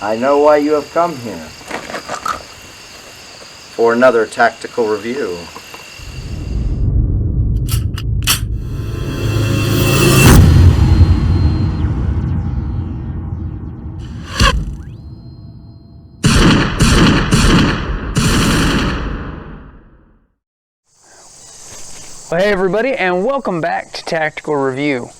I know why you have come here. For another tactical review. Well, hey everybody, and welcome back to Tactical Review.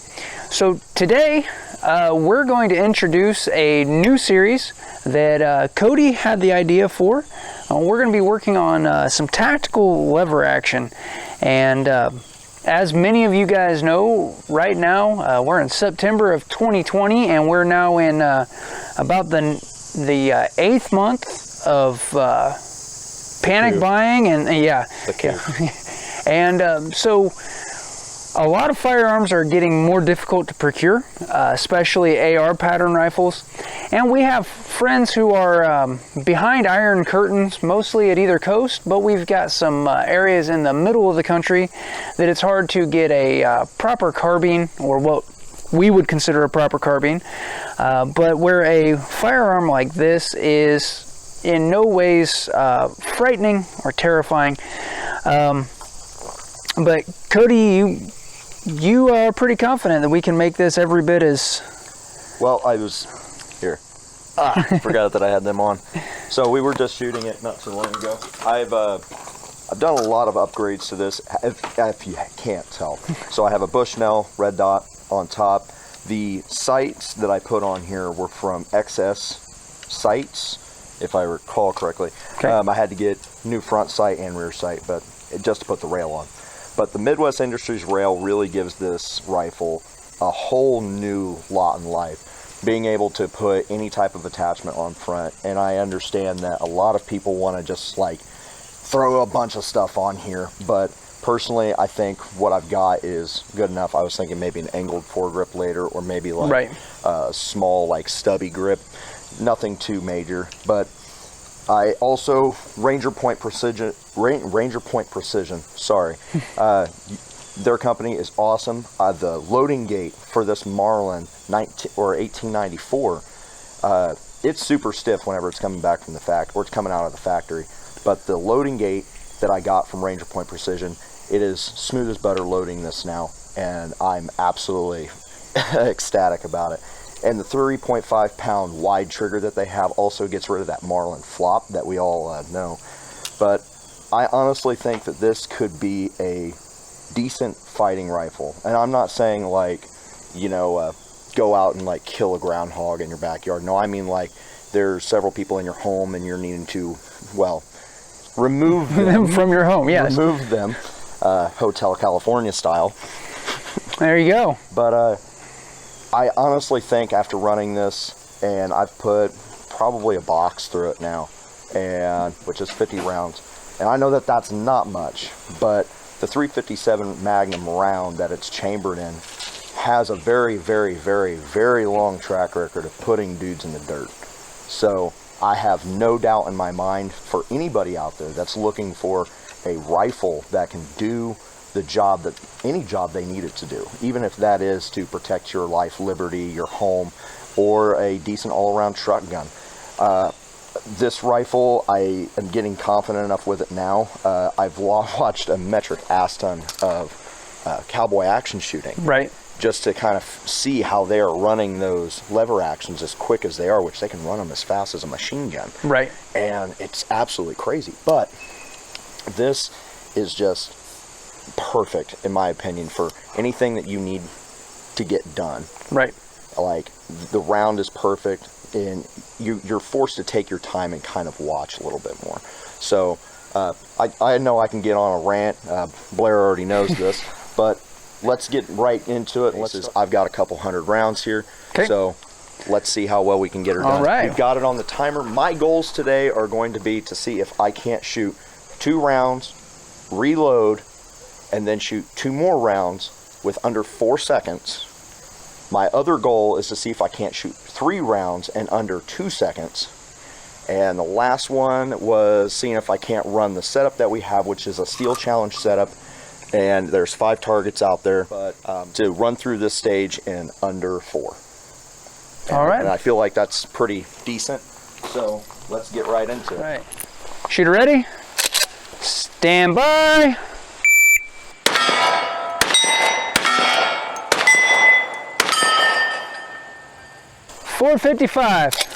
So today we're going to introduce a new series that Cody had the idea for. We're going to be working on some tactical lever action, and as many of you guys know, right now we're in September of 2020, and we're now in about the 8th month of panic buying, and and so a lot of firearms are getting more difficult to procure, especially AR pattern rifles. And we have friends who are behind iron curtains, mostly at either coast, but we've got some areas in the middle of the country that it's hard to get a proper carbine, or what we would consider a proper carbine, but where a firearm like this is in no ways frightening or terrifying. But Cody, you are pretty confident that we can make this every bit as... Well, I was here. Forgot that I had them on. So we were just shooting it not too long ago. I've done a lot of upgrades to this, if you can't tell. So I have a Bushnell red dot on top. The sights that I put on here were from XS sights, if I recall correctly. Okay. I had to get new front sight and rear sight, but just to put the rail on. But the Midwest Industries rail really gives this rifle a whole new lot in life, being able to put any type of attachment on front. And I understand that a lot of people want to just like throw a bunch of stuff on here, but personally I think what I've got is good enough. I was thinking maybe an angled foregrip later, or maybe like a small like stubby grip, nothing too major. But I also Ranger Point Precision, sorry. Their company is awesome. The loading gate for this Marlin 1894, it's super stiff whenever it's coming back from the factory, or it's coming out of the factory. But the loading gate that I got from Ranger Point Precision, it is smooth as butter loading this now, and I'm absolutely ecstatic about it. And the 3.5 pound wide trigger that they have also gets rid of that Marlin flop that we all know. But I honestly think that this could be a decent fighting rifle. And I'm not saying like, you know, go out and like kill a groundhog in your backyard. No, I mean like there's several people in your home and you're needing to, well, remove them from your home. Yes. Remove them, Hotel California style. There you go. But I honestly think after running this, and I've put probably a box through it now, and which is 50 rounds, and I know that that's not much, but the 357 Magnum round that it's chambered in has a very, very, very, very long track record of putting dudes in the dirt. So I have no doubt in my mind for anybody out there that's looking for a rifle that can do the job, that any job they need it to do, even if that is to protect your life, liberty, your home, or a decent all-around truck gun. This rifle, I am getting confident enough with it now. I've watched a metric ass ton of cowboy action shooting, right, just to kind of see how they are running those lever actions as quick as they are, which they can run them as fast as a machine gun, right, and it's absolutely crazy. But this is just perfect in my opinion for anything that you need to get done. Right. Like the round is perfect, and you're forced to take your time and kind of watch a little bit more. So I know I can get on a rant. Blair already knows this, but let's get right into it. I've got a couple hundred rounds here, so let's see how well we can get her done. All right. We've got it on the timer. My goals today are going to be to see if I can't shoot 2 rounds, reload, and then shoot 2 more rounds with under 4 seconds. My other goal is to see if I can't shoot 3 rounds in under 2 seconds. And the last one was seeing if I can't run the setup that we have, which is a Steel Challenge setup. And there's 5 targets out there, but to run through this stage in under 4. All right. And I feel like that's pretty decent. So let's get right into it. All right. Shooter ready? Stand by. .455.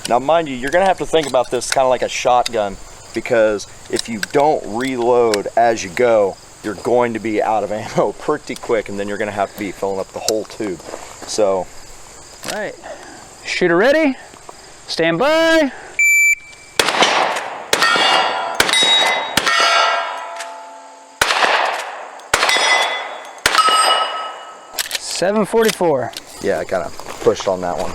Now, mind you, you're going to have to think about this kind of like a shotgun, because if you don't reload as you go, you're going to be out of ammo pretty quick, and then you're going to have to be filling up the whole tube. So, All right. Shooter ready? Stand by. .744. yeah, I kind of pushed on that one.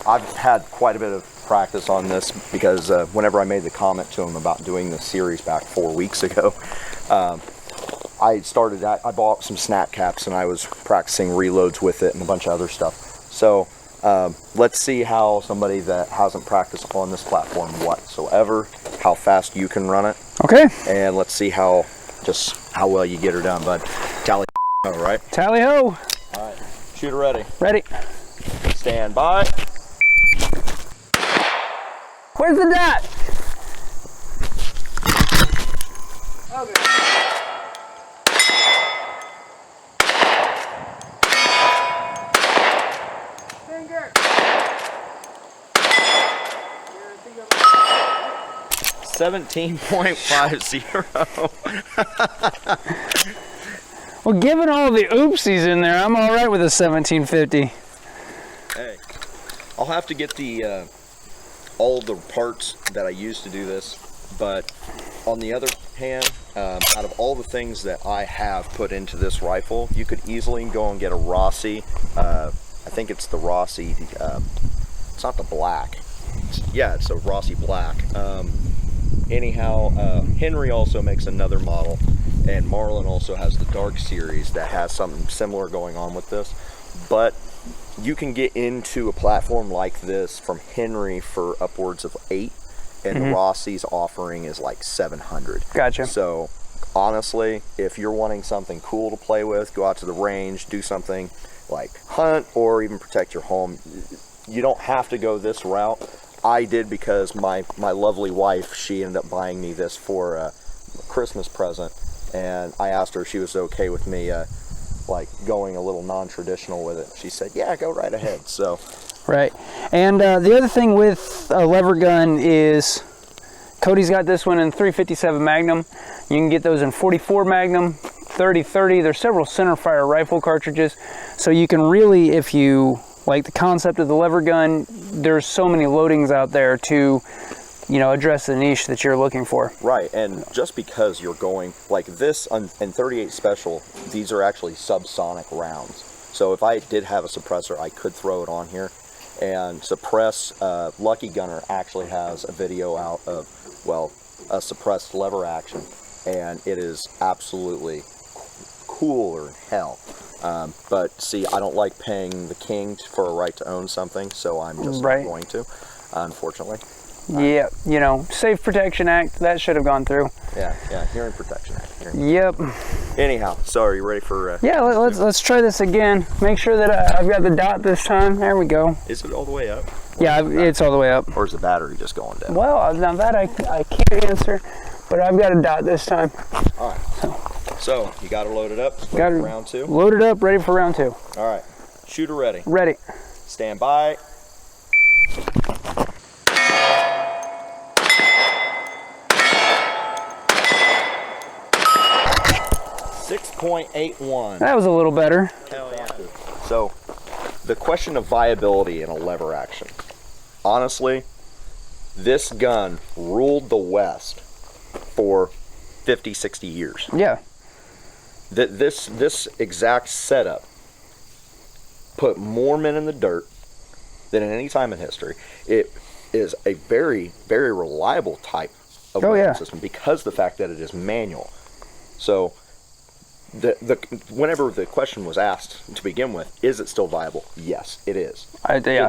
I've had quite a bit of practice on this because whenever I made the comment to him about doing this series back 4 weeks ago, I bought some snap caps and I was practicing reloads with it and a bunch of other stuff. So let's see how somebody that hasn't practiced on this platform whatsoever, how fast you can run it. Okay. And let's see how well you get her done, bud. Tally ho, right? Tally ho. All right, shooter ready. Ready. Stand by. Where's the dot? Okay. 17.50. Well, given all the oopsies in there, I'm all right with a 1750. Hey, I'll have to get the all the parts that I used to do this, but on the other hand, out of all the things that I have put into this rifle, you could easily go and get a Rossi. I think it's the Rossi. It's not the black. Yeah, it's a Rossi black. Anyhow, Henry also makes another model, and Marlin also has the dark series that has something similar going on with this. But you can get into a platform like this from Henry for upwards of $8, and the Rossi's offering is like $700. Gotcha. So honestly, if you're wanting something cool to play with, go out to the range, do something like hunt or even protect your home. You don't have to go this route. I did because my lovely wife, she ended up buying me this for a Christmas present, and I asked her if she was okay with me like going a little non-traditional with it. She said, yeah, go right ahead. So Right. And the other thing with a lever gun is Cody's got this one in 357 Magnum. You can get those in 44 Magnum, 30-30. There's several centerfire rifle cartridges. So you can really, if you like the concept of the lever gun, there's so many loadings out there to, you know, address the niche that you're looking for. right, and just because you're going like this in 38 Special, these are actually subsonic rounds. So if I did have a suppressor, I could throw it on here and suppress. Lucky Gunner actually has a video out of, well, a suppressed lever action, and it is absolutely cooler than hell. But see, I don't like paying the king for a right to own something, so I'm just not going to, unfortunately. Yeah, you know, Safe Protection Act, that should have gone through. Yeah, Hearing Protection Act. Yep. Anyhow, so are you ready for... Yeah, let's try this again. Make sure that I've got the dot this time. There we go. Is it all the way up? Yeah, it's all the way up. Or is the battery just going down? Well, now that I can't answer, but I've got a dot this time. All right. So you got to load it up. Got Ready it for round two. Load it up, ready for round two. All right. Shooter ready. Ready. Stand by. 6.81. That was a little better. Hell yeah. So the question of viability in a lever action. Honestly, this gun ruled the West for 50, 60 years. Yeah. This exact setup put more men in the dirt than at any time in history. It is a very, very reliable type of weapon system because of the fact that it is manual. So whenever the question was asked to begin with, is it still viable? Yes, it is.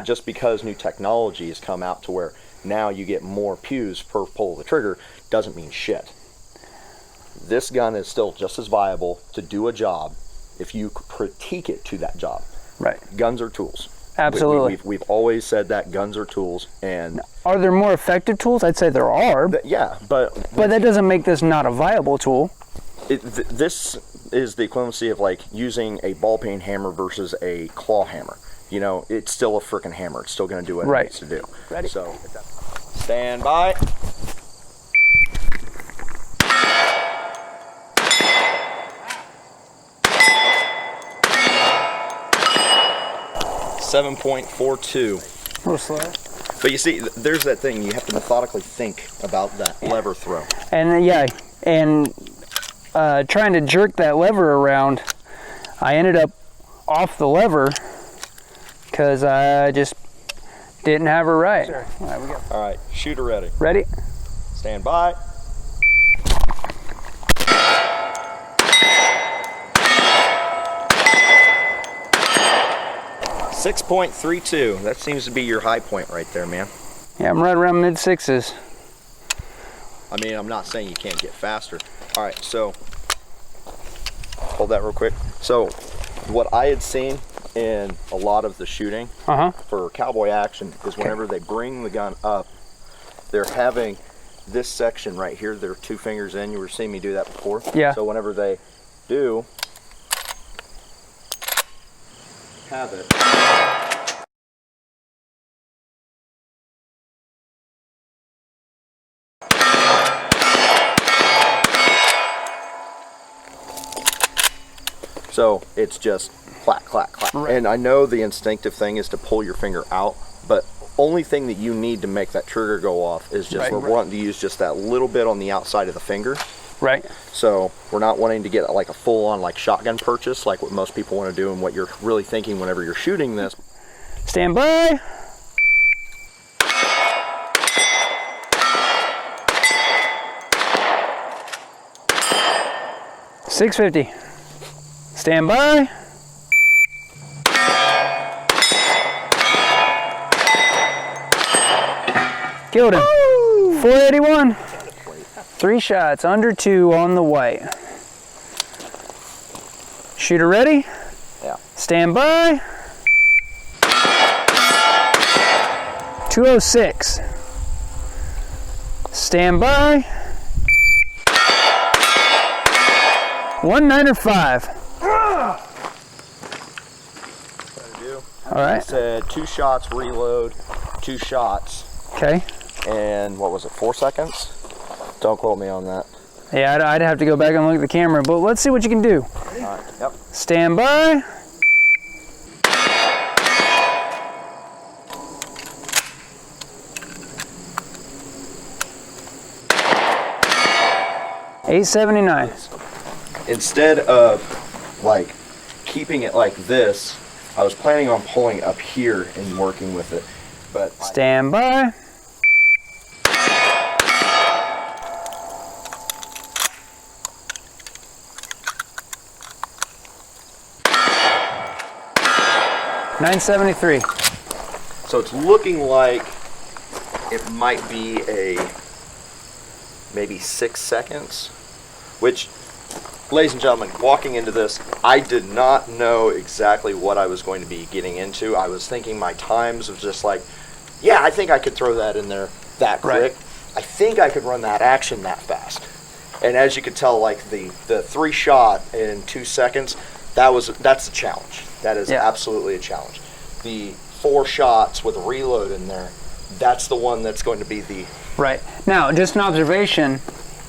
Just because new technology has come out to where now you get more pews per pull of the trigger doesn't mean shit. This gun is still just as viable to do a job if you critique it to that job. Right. Guns are tools. Absolutely. We've always said that guns are tools, and Are there more effective tools? I'd say there are. yeah, but But that doesn't make this not a viable tool. this is the equivalency of like using a ball peen hammer versus a claw hammer. You know, it's still a freaking hammer. It's still going to do what it needs to do. Ready. So, stand by. .42. A little slow. But you see, there's that thing. You have to methodically think about that lever throw. And trying to jerk that lever around, I ended up off the lever because I just didn't have her right. Sure. All right, shooter ready. Ready? Stand by. .32. That seems to be your high point right there, man. Yeah, I'm right around mid sixes. I mean, I'm not saying you can't get faster. All right, so hold that real quick. So what I had seen in a lot of the shooting for cowboy action is whenever they bring the gun up, they're having this section right here, they're 2 fingers in. You were seeing me do that before. Yeah. So whenever they do have it, so it's just clack, clack, clack. Right. And I know the instinctive thing is to pull your finger out, but only thing that you need to make that trigger go off is just we're wanting to use just that little bit on the outside of the finger. Right. So we're not wanting to get like a full-on like shotgun purchase like what most people want to do and what you're really thinking whenever you're shooting this. Stand by. .650. Stand by. Killed him. 481. 3 shots, under 2 on the white. Shooter ready? Yeah. Stand by. 206. Stand by. 195. All right. It said 2 shots, reload, 2 shots. Okay. And what was it, 4 seconds? Don't quote me on that. Yeah, I'd have to go back and look at the camera, but let's see what you can do. All right, yep. Stand by. .879. Instead of like keeping it like this, I was planning on pulling up here and working with it, but Stand by. .973. so it's looking like it might be a maybe 6 seconds, which, ladies and gentlemen, walking into this, I did not know exactly what I was going to be getting into. I was thinking my times of just like, yeah, I think I could throw that in there that quick. Right. I think I could run that action that fast. And as you could tell, like the 3 shot in 2 seconds, that's a challenge. That is absolutely a challenge. The 4 shots with a reload in there, that's the one that's going to be the... Right. Now, just an observation,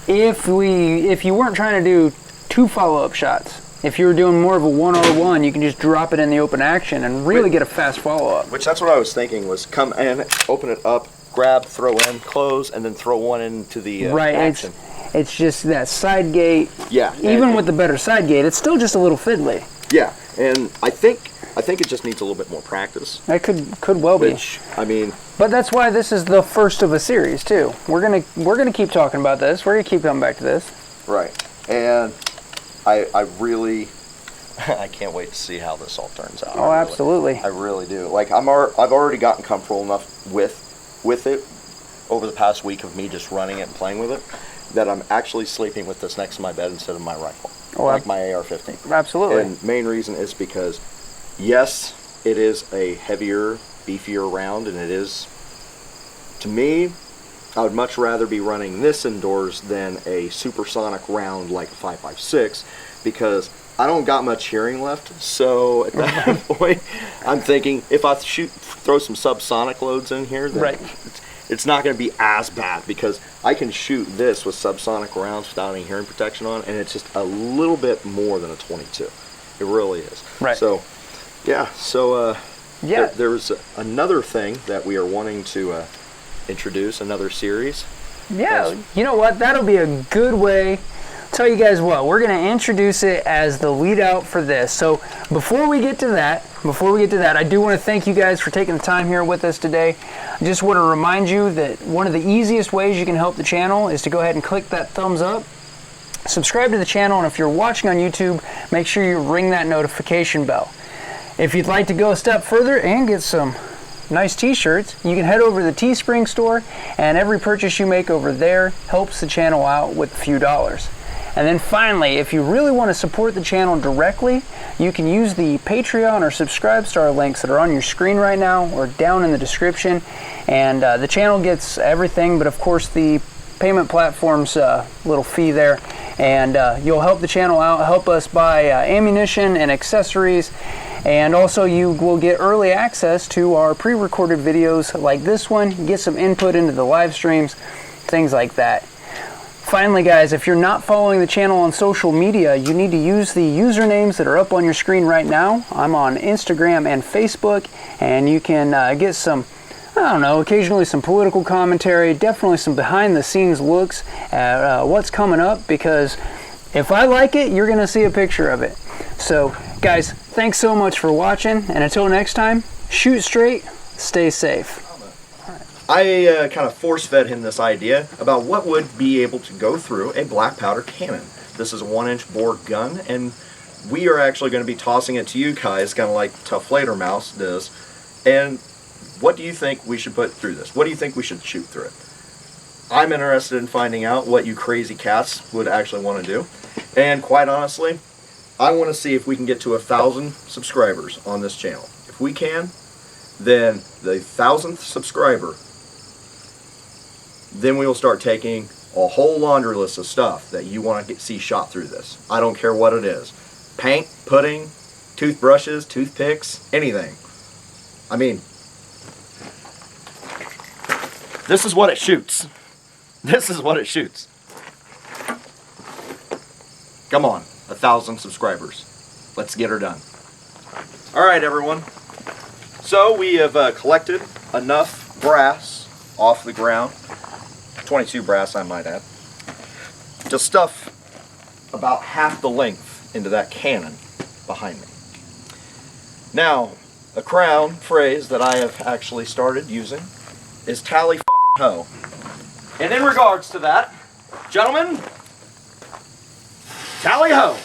if you weren't trying to do 2 follow-up shots, if you were doing more of a 1-on-1, you can just drop it in the open action and really get a fast follow-up. Which that's what I was thinking, was come in, open it up, grab, throw in, close, and then throw one into the action. It's just that side gate. Yeah. Even with the better side gate, it's still just a little fiddly. Yeah, and I think it just needs a little bit more practice. That could well be. Which, I mean... But that's why this is the first of a series, too. We're gonna keep talking about this. We're gonna keep coming back to this. Right. And I really... I can't wait to see how this all turns out. Oh, absolutely. I really do. Like, I've already gotten comfortable enough with it over the past week of me just running it and playing with it, that I'm actually sleeping with this next to my bed instead of my rifle. Like my AR-15. Absolutely. And main reason is because, yes, it is a heavier, beefier round, and it is, to me, I would much rather be running this indoors than a supersonic round like a 5.56, because I don't got much hearing left. So at that point, I'm thinking if I throw some subsonic loads in here, then it's not going to be as bad, because I can shoot this with subsonic rounds without any hearing protection on, and it's just a little bit more than a 22. It really is. Right. So, yeah. So, there's another thing that we are wanting to introduce, another series. Yeah, you know what? That'll be a good way. Tell you guys what, we're going to introduce it as the lead out for this. So before we get to that, I do want to thank you guys for taking the time here with us today. I just want to remind you that one of the easiest ways you can help the channel is to go ahead and click that thumbs up, subscribe to the channel, and if you're watching on YouTube, make sure you ring that notification bell. If you'd like to go a step further and get some nice t-shirts, you can head over to the Teespring store, and every purchase you make over there helps the channel out with a few dollars. And then finally, if you really want to support the channel directly, you can use the Patreon or Subscribestar links that are on your screen right now or down in the description, and the channel gets everything but of course the payment platform's little fee there, and you'll help the channel out, help us buy ammunition and accessories. And also you will get early access to our pre-recorded videos like this one, get some input into the live streams, things like that. Finally guys, if you're not following the channel on social media, you need to use the usernames that are up on your screen right now. I'm on Instagram and Facebook, and you can get some, I don't know, occasionally some political commentary, definitely some behind the scenes looks at what's coming up, because if I like it, you're gonna see a picture of it. So guys, thanks so much for watching, and until next time, shoot straight, stay safe. I kind of force-fed him this idea about what would be able to go through a black powder cannon. This is a 1-inch bore gun, and we are actually going to be tossing it to you guys, kind of like Tough Later Mouse does. And what do you think we should put through this? What do you think we should shoot through it? I'm interested in finding out what you crazy cats would actually want to do. And quite honestly, I want to see if we can get to 1,000 subscribers on this channel. If we can, then the 1,000th subscriber, then we will start taking a whole laundry list of stuff that you want to see shot through this. I don't care what it is. Paint, pudding, toothbrushes, toothpicks, anything. I mean, this is what it shoots. This is what it shoots. Come on, 1,000 subscribers. Let's get her done. Alright everyone. So we have collected enough brass off the ground. 22 brass, I might add, to stuff about half the length into that cannon behind me. Now, a crown phrase that I have actually started using is tally f***ing ho. And in regards to that, gentlemen, tally ho.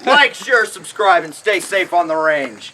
Like, share, subscribe, and stay safe on the range.